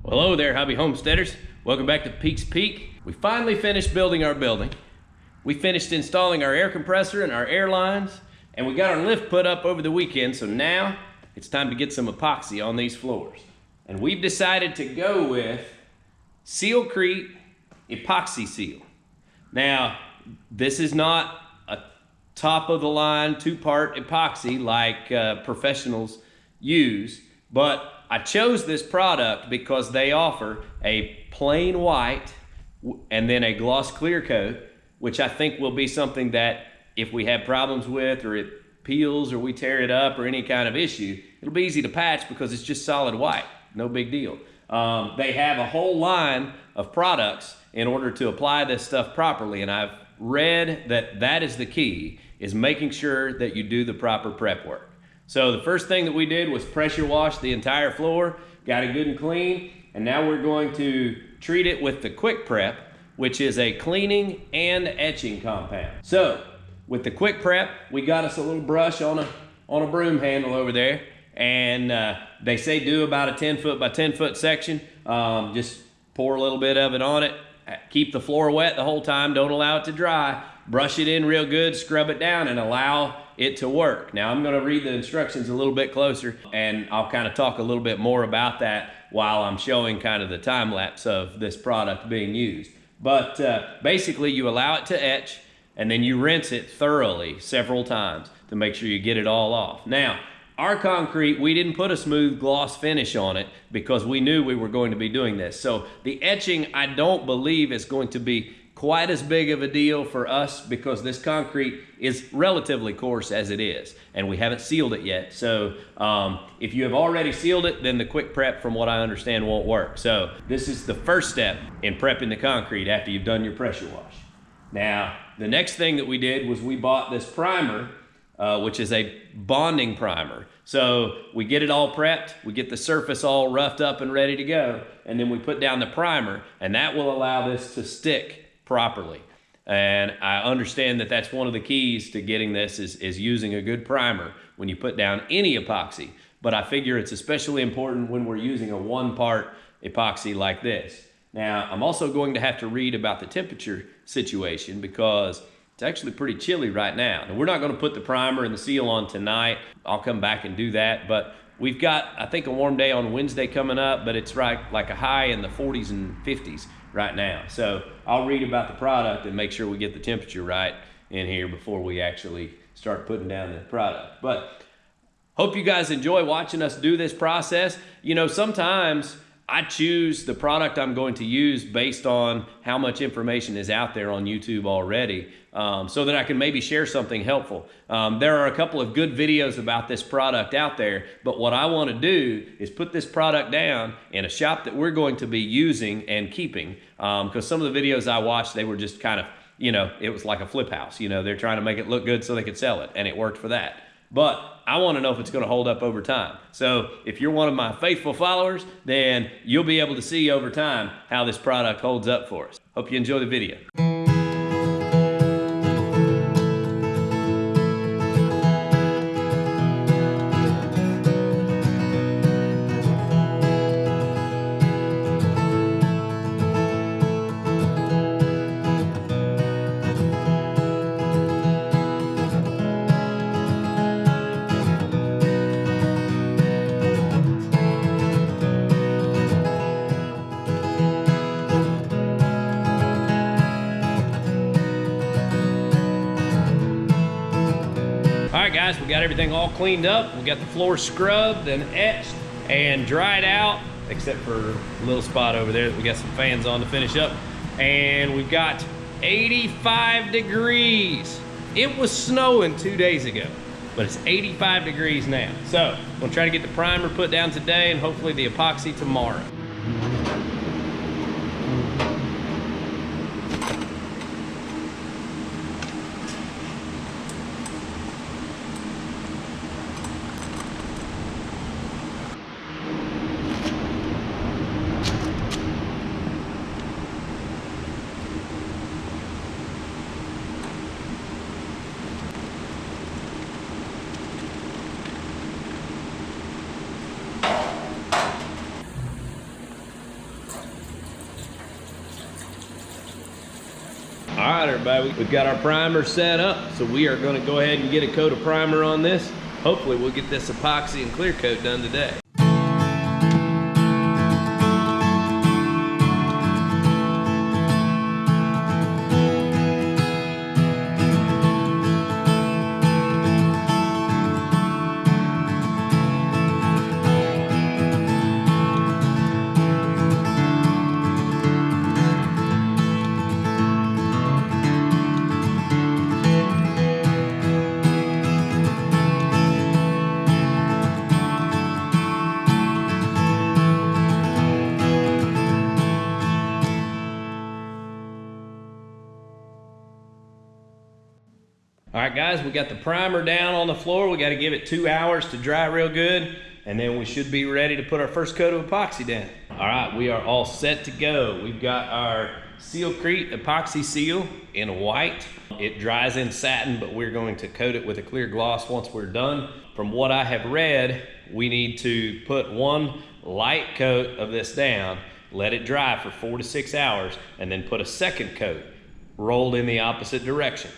Well, hello there, hobby homesteaders. Welcome back to Peak's Peak. We finally finished building our building. We finished installing our air compressor and our air lines, and we got our lift put up over the weekend, so now it's time to get some epoxy on these floors. And we've decided to go with Seal Krete Epoxy-Seal. Now, this is not a top-of-the-line two-part epoxy like professionals use, but I chose this product because they offer a plain white and then a gloss clear coat, which I think will be something that if we have problems with, or it peels, or we tear it up, or any kind of issue, it'll be easy to patch because it's just solid white. No big deal. They have a whole line of products in order to apply this stuff properly, and I've read that that is the key, is making sure that you do the proper prep work. So the first thing that we did was pressure wash the entire floor, got it good and clean, and now we're going to treat it with the Quick Prep, which is a cleaning and etching compound. So with the Quick Prep, we got us a little brush on a broom handle over there, and they say do about a 10-foot by 10-foot section. Just pour a little bit of it on it, keep the floor wet the whole time, don't allow it to dry, brush it in real good, scrub it down, and allow it to work. Now I'm gonna read the instructions a little bit closer, and I'll kind of talk a little bit more about that while I'm showing kind of the time lapse of this product being used. But basically you allow it to etch, and then you rinse it thoroughly several times to make sure you get it all off. Now, our concrete, we didn't put a smooth gloss finish on it because we knew we were going to be doing this. So the etching, I don't believe is going to be quite as big of a deal for us because this concrete is relatively coarse as it is, and we haven't sealed it yet. So if you have already sealed it, then the Quick Prep, from what I understand, won't work. So this is the first step in prepping the concrete after you've done your pressure wash. Now, the next thing that we did was we bought this primer, which is a bonding primer. So we get it all prepped, we get the surface all roughed up and ready to go, and then we put down the primer, and that will allow this to stick properly. And I understand that that's one of the keys to getting this is using a good primer when you put down any epoxy. But I figure it's especially important when we're using a one-part epoxy like this. Now, I'm also going to have to read about the temperature situation because it's actually pretty chilly right now. Now, we're not going to put the primer and the seal on tonight. I'll come back and do that. But we've got, I think, a warm day on Wednesday coming up, but it's right like a high in the 40s and 50s right now. So I'll read about the product and make sure we get the temperature right in here before we actually start putting down the product. But hope you guys enjoy watching us do this process. You know, sometimes I choose the product I'm going to use based on how much information is out there on YouTube already, so that I can maybe share something helpful. There are a couple of good videos about this product out there, but what I want to do is put this product down in a shop that we're going to be using and keeping, because some of the videos I watched, they were just kind of, you know, it was like a flip house. You know, they're trying to make it look good so they could sell it, and it worked for that. But I want to know if it's going to hold up over time. So if you're one of my faithful followers, then you'll be able to see over time how this product holds up for us. Hope you enjoy the video. All right, guys, we got everything all cleaned up. We got the floor scrubbed and etched and dried out, except for a little spot over there that we got some fans on to finish up. And we've got 85 degrees. It was snowing 2 days ago, but it's 85 degrees now. So I'm gonna try to get the primer put down today and hopefully the epoxy tomorrow. right, everybody, we've got our primer set up, so we are going to go ahead and get a coat of primer on this. Hopefully we'll get this epoxy and clear coat done today. All right, guys, we got the primer down on the floor. We got to give it 2 hours to dry real good, and then we should be ready to put our first coat of epoxy down. All right, we are all set to go. We've got our Seal Krete Epoxy-Seal in white. It dries in satin, but we're going to coat it with a clear gloss once we're done. From what I have read, we need to put one light coat of this down, let it dry for 4 to 6 hours, and then put a second coat rolled in the opposite direction.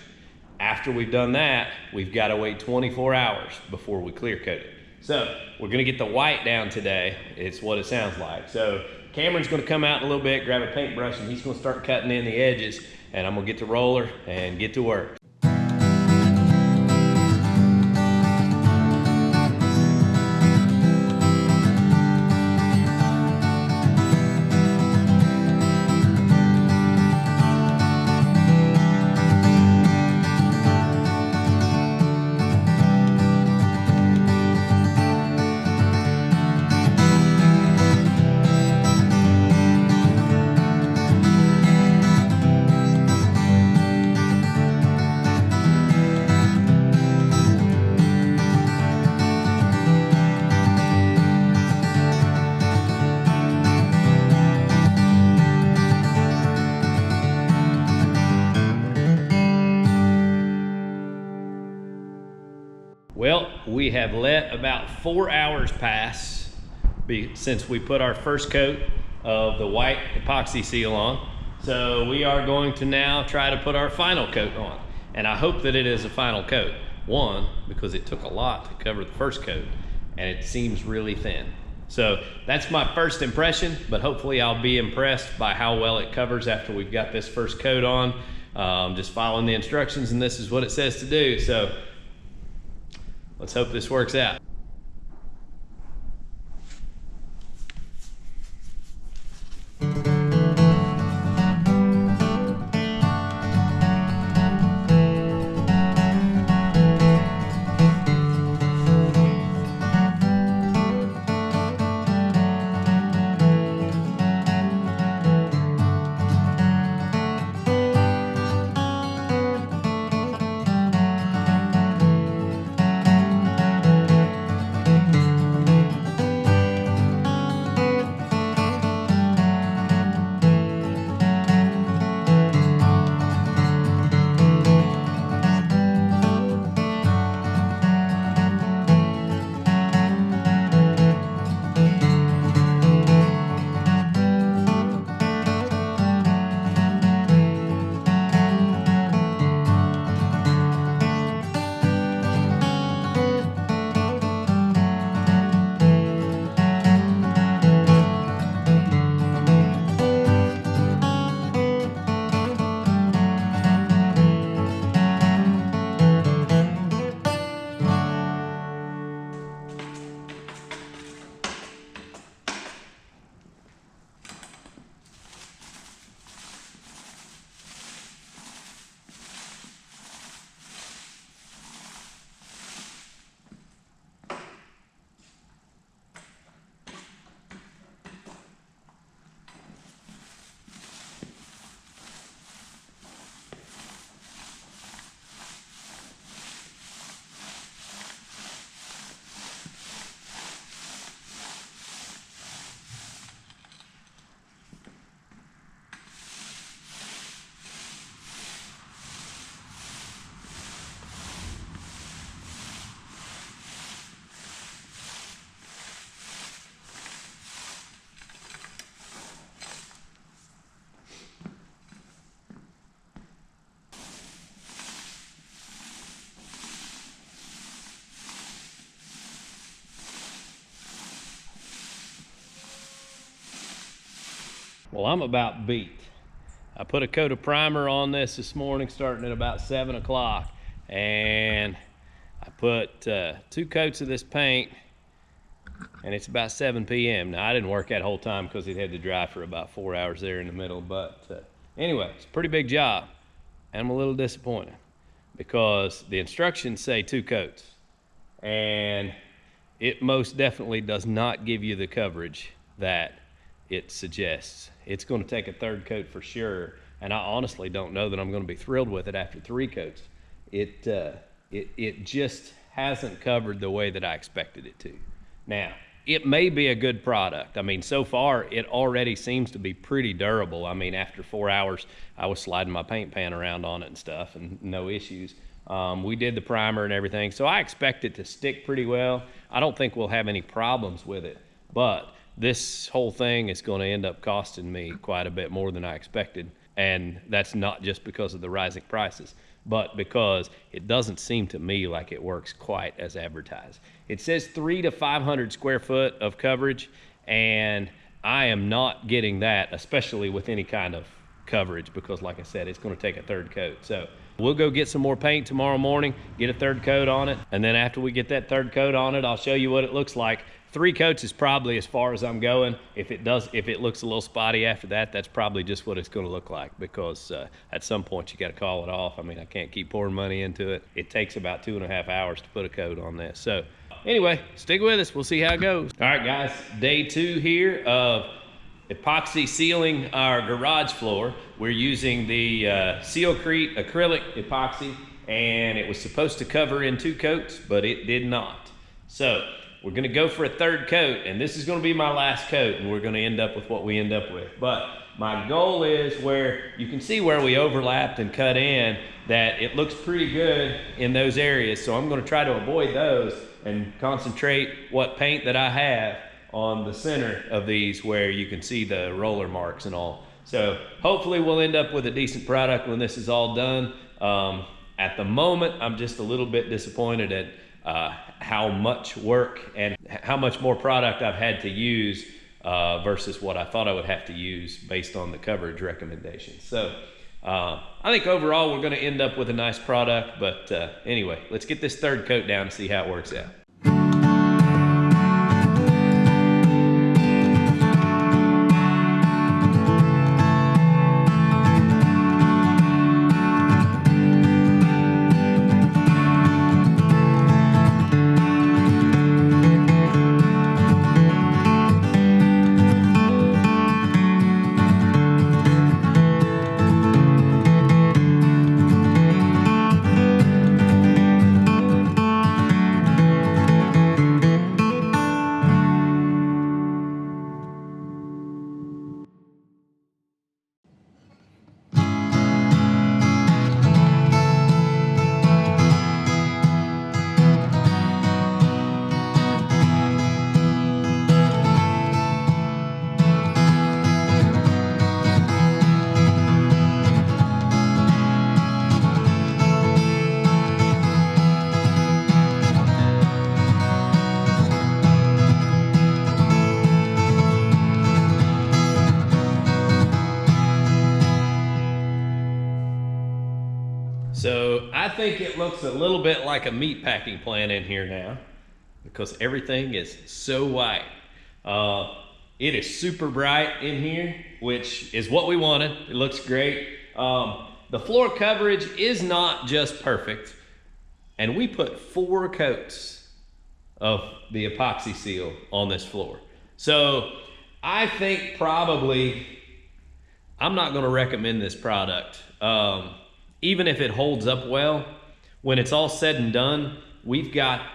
After we've done that, we've got to wait 24 hours before we clear coat it. So we're gonna get the white down today. It's what it sounds like. So Cameron's gonna come out in a little bit, grab a paintbrush, and he's gonna start cutting in the edges, and I'm gonna get the roller and get to work. Well, we have let about 4 hours pass since we put our first coat of the white epoxy seal on. So we are going to now try to put our final coat on. And I hope that it is a final coat. One, because it took a lot to cover the first coat, and it seems really thin. So that's my first impression, but hopefully I'll be impressed by how well it covers after we've got this first coat on. Just following the instructions, and this is what it says to do. So let's hope this works out. Well, I'm about beat. I put a coat of primer on this morning starting at about 7 o'clock, and I put 2 coats of this paint, and it's about 7 p.m. Now, I didn't work that whole time because it had to dry for about 4 hours there in the middle, but anyway, it's a pretty big job. And I'm a little disappointed because the instructions say 2 coats, and it most definitely does not give you the coverage that it suggests. It's going to take a 3rd coat for sure, and I honestly don't know that I'm going to be thrilled with it after 3 coats. It just hasn't covered the way that I expected it to. Now, it may be a good product. I mean, so far it already seems to be pretty durable. I mean, after 4 hours, I was sliding my paint pan around on it and stuff, and no issues. We did the primer and everything, so I expect it to stick pretty well. I don't think we'll have any problems with it, but this whole thing is going to end up costing me quite a bit more than I expected. And that's not just because of the rising prices, but because it doesn't seem to me like it works quite as advertised. It says 300 to 500 square foot of coverage, and I am not getting that, especially with any kind of coverage, because like I said, it's going to take a 3rd coat. So we'll go get some more paint tomorrow morning, get a 3rd coat on it, and then after we get that 3rd coat on it, I'll show you what it looks like. 3 coats is probably as far as I'm going. If it looks a little spotty after that, that's probably just what it's going to look like, because at some point you got to call it off. I mean, I can't keep pouring money into it. It takes about 2.5 hours to put a coat on this. So anyway, stick with us. We'll see how it goes. All right, guys, day 2 here of epoxy sealing our garage floor. We're using the Seal Krete Acrylic Epoxy, and it was supposed to cover in 2 coats, but it did not. So we're gonna go for a 3rd coat, and this is gonna be my last coat, and we're gonna end up with what we end up with. But my goal is where you can see where we overlapped and cut in, that it looks pretty good in those areas. So I'm gonna try to avoid those and concentrate what paint that I have on the center of these where you can see the roller marks and all. So hopefully we'll end up with a decent product when this is all done. At the moment, I'm just a little bit disappointed at how much work and how much more product I've had to use versus what I thought I would have to use based on the coverage recommendations. So I think overall we're going to end up with a nice product, but anyway, let's get this 3rd coat down and see how it works out. So I think it looks a little bit like a meat packing plant in here now, because everything is so white. It is super bright in here, which is what we wanted. It looks great. The floor coverage is not just perfect, and we put 4 coats of the epoxy seal on this floor. So I think probably I'm not going to recommend this product. Even if it holds up well, when it's all said and done, we've got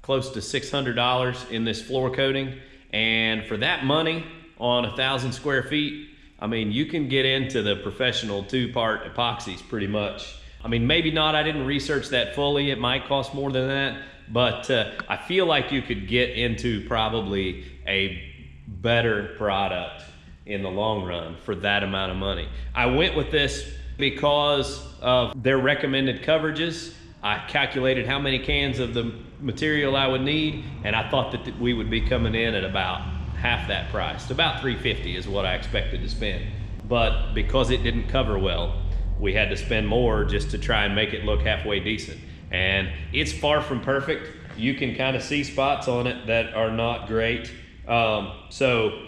close to $600 in this floor coating, and for that money on 1,000 square feet, I mean, you can get into the professional 2-part epoxies pretty much. I mean, maybe not, I didn't research that fully, it might cost more than that, but I feel like you could get into probably a better product in the long run for that amount of money. I went with this because of their recommended coverages. I calculated how many cans of the material I would need, and I thought that we would be coming in at about half that price. About $350 is what I expected to spend. But because it didn't cover well, we had to spend more just to try and make it look halfway decent. And it's far from perfect. You can kind of see spots on it that are not great. So,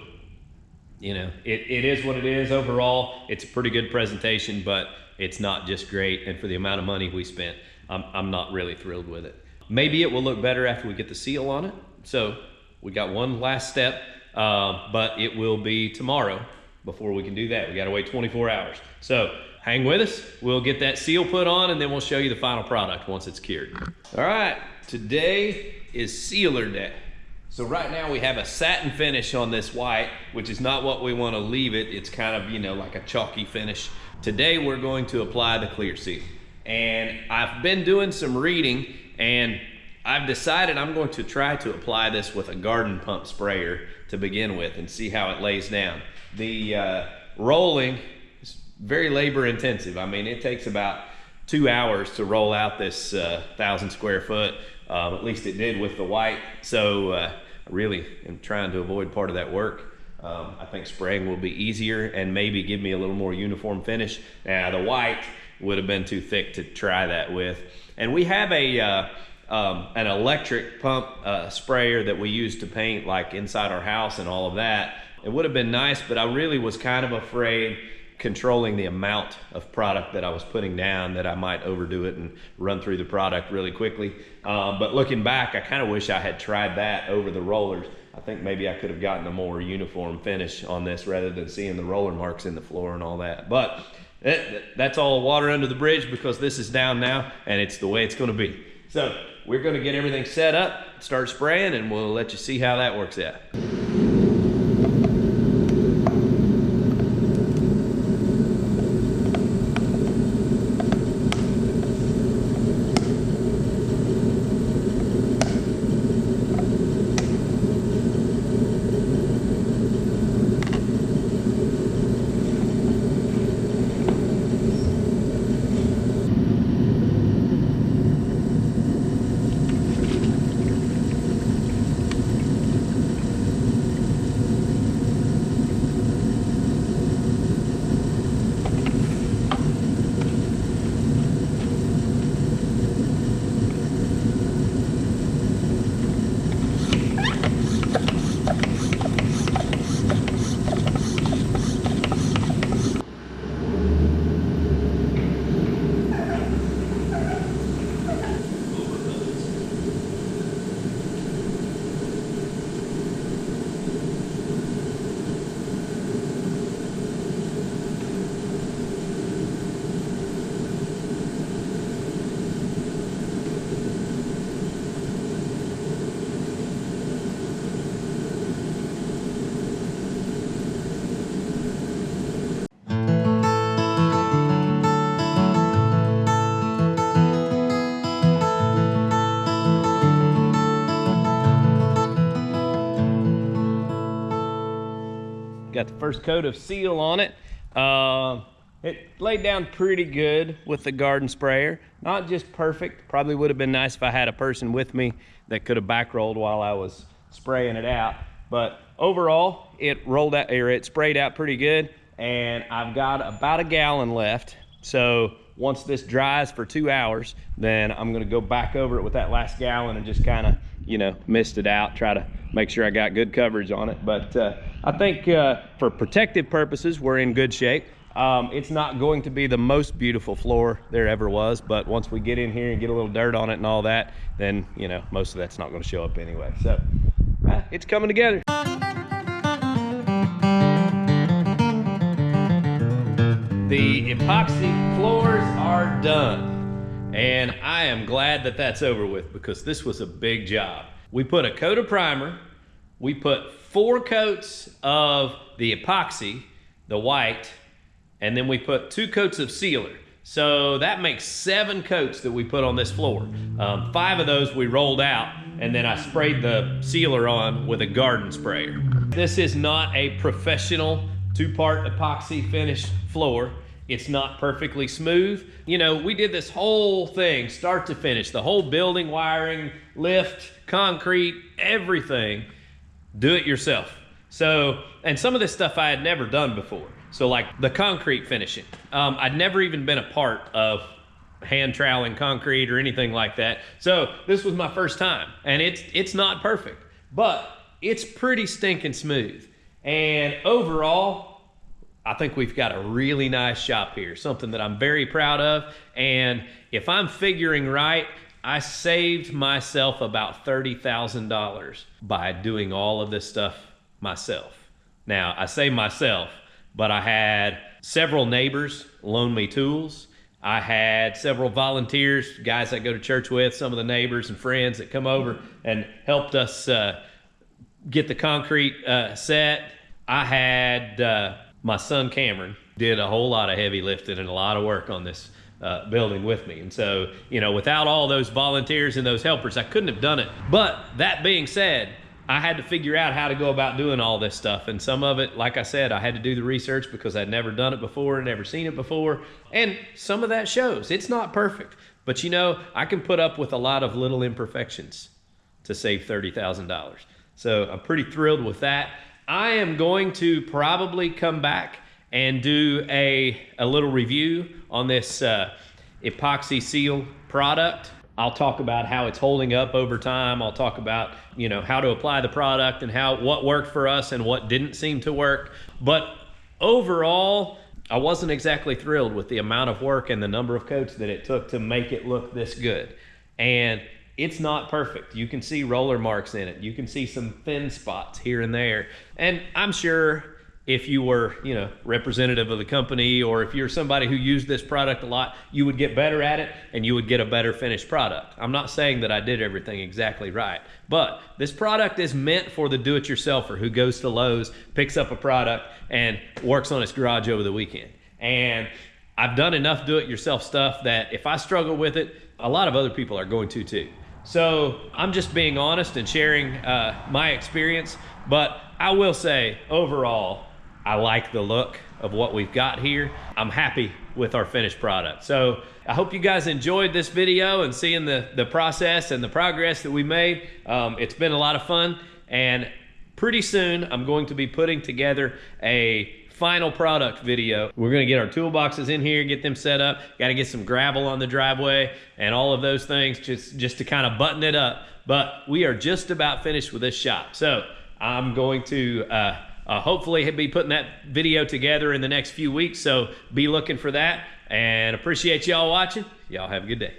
you know, it is what it is. Overall, it's a pretty good presentation, but it's not just great. And for the amount of money we spent, I'm not really thrilled with it. Maybe it will look better after we get the seal on it. So we got one last step, but it will be tomorrow before we can do that. We got to wait 24 hours. So hang with us. We'll get that seal put on, and then we'll show you the final product once it's cured. All right, today is sealer day. So right now we have a satin finish on this white, which is not what we want to leave it. It's kind of, you know, like a chalky finish. Today we're going to apply the clear seal. And I've been doing some reading, and I've decided I'm going to try to apply this with a garden pump sprayer to begin with and see how it lays down. The rolling is very labor intensive. I mean, it takes about 2 hours to roll out this 1,000 square foot. At least it did with the white. So I really am trying to avoid part of that work. I think spraying will be easier and maybe give me a little more uniform finish. Now the white would have been too thick to try that with. And we have an electric pump sprayer that we use to paint like inside our house and all of that. It would have been nice, but I really was kind of afraid controlling the amount of product that I was putting down that I might overdo it and run through the product really quickly. But looking back, I kind of wish I had tried that over the rollers. I think maybe I could have gotten a more uniform finish on this rather than seeing the roller marks in the floor and all that. But that's all water under the bridge because this is down now and it's the way it's going to be. So we're going to get everything set up, start spraying, and we'll let you see how that works out. Got the first coat of seal on it. It laid down pretty good with the garden sprayer. Not just perfect. Probably would have been nice if I had a person with me that could have back rolled while I was spraying it out. But overall, it rolled out, or it sprayed out pretty good. And I've got about a gallon left. So once this dries for 2 hours, then I'm gonna go back over it with that last gallon and just kind of, you know, mist it out, try to make sure I got good coverage on it. But I think for protective purposes, we're in good shape. It's not going to be the most beautiful floor there ever was, but once we get in here and get a little dirt on it and all that, then, you know, most of that's not gonna show up anyway. So it's coming together. The epoxy floors are done, and I am glad that that's over with because this was a big job. We put a coat of primer, we put 4 coats of the epoxy, the white, and then we put 2 coats of sealer. So that makes 7 coats that we put on this floor. 5 of those we rolled out, and then I sprayed the sealer on with a garden sprayer. This is not a professional 2-part epoxy finish floor. It's not perfectly smooth. You know, we did this whole thing, start to finish, the whole building, wiring, lift, concrete, everything, do it yourself. So, and some of this stuff I had never done before. So like the concrete finishing, I'd never even been a part of hand troweling concrete or anything like that. So this was my first time, and it's not perfect, but it's pretty stinking smooth. And overall, I think we've got a really nice shop here, something that I'm very proud of. And if I'm figuring right, I saved myself about $30,000 by doing all of this stuff myself. Now, I say myself, but I had several neighbors loan me tools. I had several volunteers, guys I go to church with, some of the neighbors and friends that come over and helped us get the concrete set. I had my son Cameron did a whole lot of heavy lifting and a lot of work on this building with me. And so, you know, without all those volunteers and those helpers, I couldn't have done it. But that being said, I had to figure out how to go about doing all this stuff. And some of it, like I said, I had to do the research because I'd never done it before and never seen it before. And some of that shows. It's not perfect. But you know, I can put up with a lot of little imperfections to save $30,000. So I'm pretty thrilled with that. I am going to probably come back and do a little review on this Epoxy-Seal product. I'll talk about how it's holding up over time. I'll talk about, you know, how to apply the product and what worked for us and what didn't seem to work. But overall, I wasn't exactly thrilled with the amount of work and the number of coats that it took to make it look this good. And it's not perfect. You can see roller marks in it. You can see some thin spots here and there. And I'm sure if you were, you know, representative of the company, or if you're somebody who used this product a lot, you would get better at it and you would get a better finished product. I'm not saying that I did everything exactly right, but this product is meant for the do-it-yourselfer who goes to Lowe's, picks up a product, and works on his garage over the weekend. And I've done enough do-it-yourself stuff that if I struggle with it, a lot of other people are going to too. So I'm just being honest and sharing my experience, but I will say overall, I like the look of what we've got here. I'm happy with our finished product. So I hope you guys enjoyed this video and seeing the process and the progress that we made. It's been a lot of fun, and pretty soon I'm going to be putting together a final product video. We're gonna get our toolboxes in here, get them set up, gotta get some gravel on the driveway and all of those things just to kind of button it up. But we are just about finished with this shop. So I'm going to hopefully be putting that video together in the next few weeks. So be looking for that, and appreciate y'all watching. Y'all have a good day.